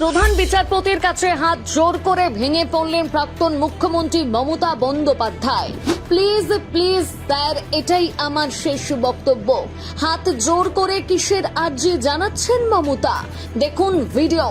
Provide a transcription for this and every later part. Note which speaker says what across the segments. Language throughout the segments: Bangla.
Speaker 1: প্রধান বিচারপতির কাছে হাত জোর করে ভেঙে পড়লেন প্রাক্তন মুখ্যমন্ত্রী Mamata Bandyopadhyay. Please please sir, এটাই আমার শেষ বক্তব্য। হাত জোর করে কিসের আর্জি জানাচ্ছেন মমতা? দেখুন ভিডিও।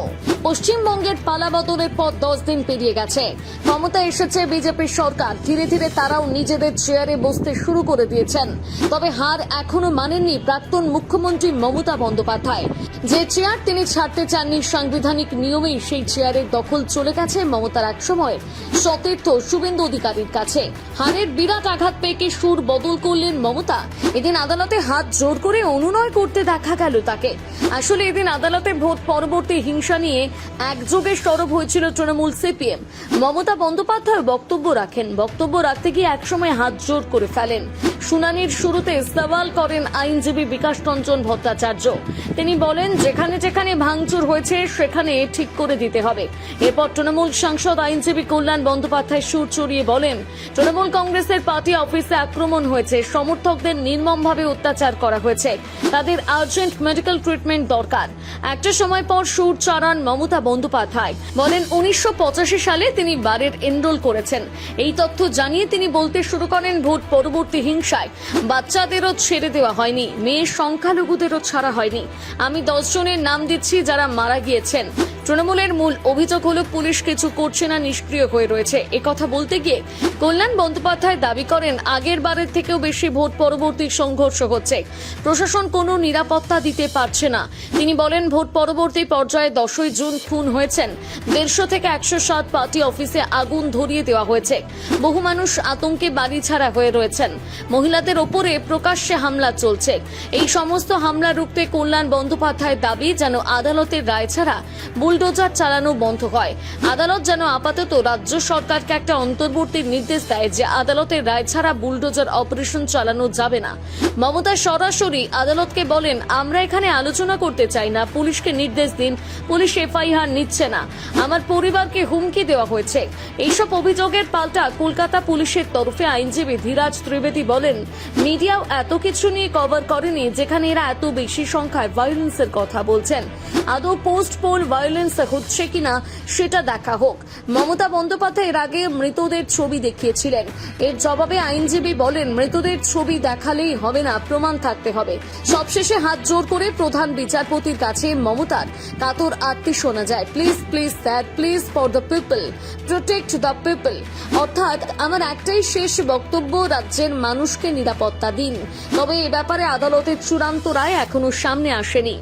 Speaker 1: পশ্চিমবঙ্গের পালাবদলের পর 10 দিন পেরিয়ে গেছে। ক্ষমতা এসেছে বিজেপির সরকার। ধীরে ধীরে তারাও নিজেদের চেয়ারে বসতে শুরু করে দিয়েছেন। তবে হার এখনো মানেননি প্রাক্তন মুখ্যমন্ত্রী মমতা বন্দ্যোপাধ্যায়। যে চেয়ার তিনি ছাড়তে চাননি, সাংবিধানিক নিয়মেই সেই চেয়ারের দখল চলে গেছে মমতার একসময় সতীর্থ শুভেন্দু অধিকারীর কাছে। হারের বিরাট আঘাত পেয়ে কি সুর বদল করলেন মমতা? এদিন আদালতে হাত জোর করে অনুনয় করতে দেখা গেল তাকে। আসলে এদিন আদালতে ভোট পরবর্তী হিংসা নিয়ে একযোগে সরব হয়েছিল তৃণমূল সিপিএম। মমতা বন্দ্যোপাধ্যায় বক্তব্য রাখেন। বক্তব্য রাখতে গিয়ে একসময় হাত জোর করে ফেলেন। শুনানির শুরুতে সওয়াল করেন আইনজীবী বিকাশ রঞ্জন ভট্টাচার্য। তিনি বলেন, যেখানে যেখানে ভাঙচুর হয়েছে সেখানে ঠিক করে দিতে হবে। এরপর তৃণমূল সাংসদ আইনজীবী কল্যাণ বন্দ্যোপাধ্যায় সুর চড়িয়ে বলেন, তৃণমূল কংগ্রেসের পার্টি অফিসে আক্রমণ হয়েছে, সমর্থকদের নির্মমভাবে অত্যাচার করা হয়েছে, তাদের আর্জেন্ট মেডিকেল ট্রিটমেন্ট দরকার। একটা সময় পর সুর চড়ান মমতা বন্দ্যোপাধ্যায়। বলেন 1985 সালে তিনি বারের এনরোল করেছেন। এই তথ্য জানিয়ে তিনি বলতে শুরু করেন, ভোট পরবর্তী হিংসায় বাচ্চাদেরও ছেড়ে দেওয়া হয়নি, মেয়ে সংখ্যালঘুদেরও ছাড়া হয়নি। আমি 10 জনের নাম দিচ্ছি যারা মারা গিয়েছেন। তৃণমূলের মূল অভিযোগ হলো পুলিশ কিছু করছে না, নিষ্ক্রিয় হয়ে রয়েছে। একথা বলতে গিয়ে কল্যাণ বন্দ্যোপাধ্যায় দাবি করেন, আগের বারের থেকেও বেশি ভোট পরবর্তী সংঘর্ষ হচ্ছে, প্রশাসন কোনো নিরাপত্তা দিতে পারছে না। তিনি বলেন, ভোট পরবর্তী পর্যায়ে 10ই জুন খুন হয়েছেন। 150 থেকে 107 পার্টি অফিসে আগুন ধরিয়ে দেওয়া হয়েছে। বহু মানুষ আতঙ্কে বাড়ি ছাড়া হয়ে রয়েছেন। মহিলাদের ওপরে প্রকাশ্যে হামলা চলছে। এই সমস্ত হামলা রুখতে কল্যাণ বন্দ্যোপাধ্যায় দাবি যেন আদালতের রায় ছাড়া বুলডোজার চালানো বন্ধ হয়। আদালত যেন আপাতত রাজ্য সরকারকে একটা অন্তর্বর্তী নির্দেশ দেয় যে আদালতের রায় ছাড়া বুলডোজার অপারেশন চালানো যাবে না। মমতা সরাসরি আদালতকে বলেন, আমরা এখানে আলোচনা করতে চাই না, পুলিশকে নির্দেশ দিন। পুলিশ এফআইআর নিচ্ছে না, আমার পরিবারকে হুমকি দেওয়া হয়েছে। এইসব অভিযোগের পাল্টা কলকাতা পুলিশের তরফে আইনজীবী ধীরাজ ত্রিবেদী বলেন, মিডিয়াও এত কিছু নিয়ে কভার করেনি যেখানে এরা এত বেশি সংখ্যায় ভায়োলেন্সের কথা বলছেন। আদৌ পোস্ট পোল ভায়োলেন্স হচ্ছে কিনা সেটা দেখা হোক। মমতা বন্দ্যোপাধ্যায় এর আগে মৃতদের ছবি দেখিয়েছিলেন। এর জবাবে আইনজীবী বলেন, মৃতদের ছবি দেখালেই হবে না, প্রমাণ থাকতে হবে। সবশেষে হাত জোর করে প্রধান বিচারপতির কাছে মমতার কাতর আরতি শোনা যায়। Please please sir, please for the people, protect the people. অর্থাৎ আমার একটাই শেষ বক্তব্য, রাজ্যের মানুষকে নিরাপত্তা দিন। তবে এ ব্যাপারে আদালতের চূড়ান্ত রায় এখনো সামনে আসেনি।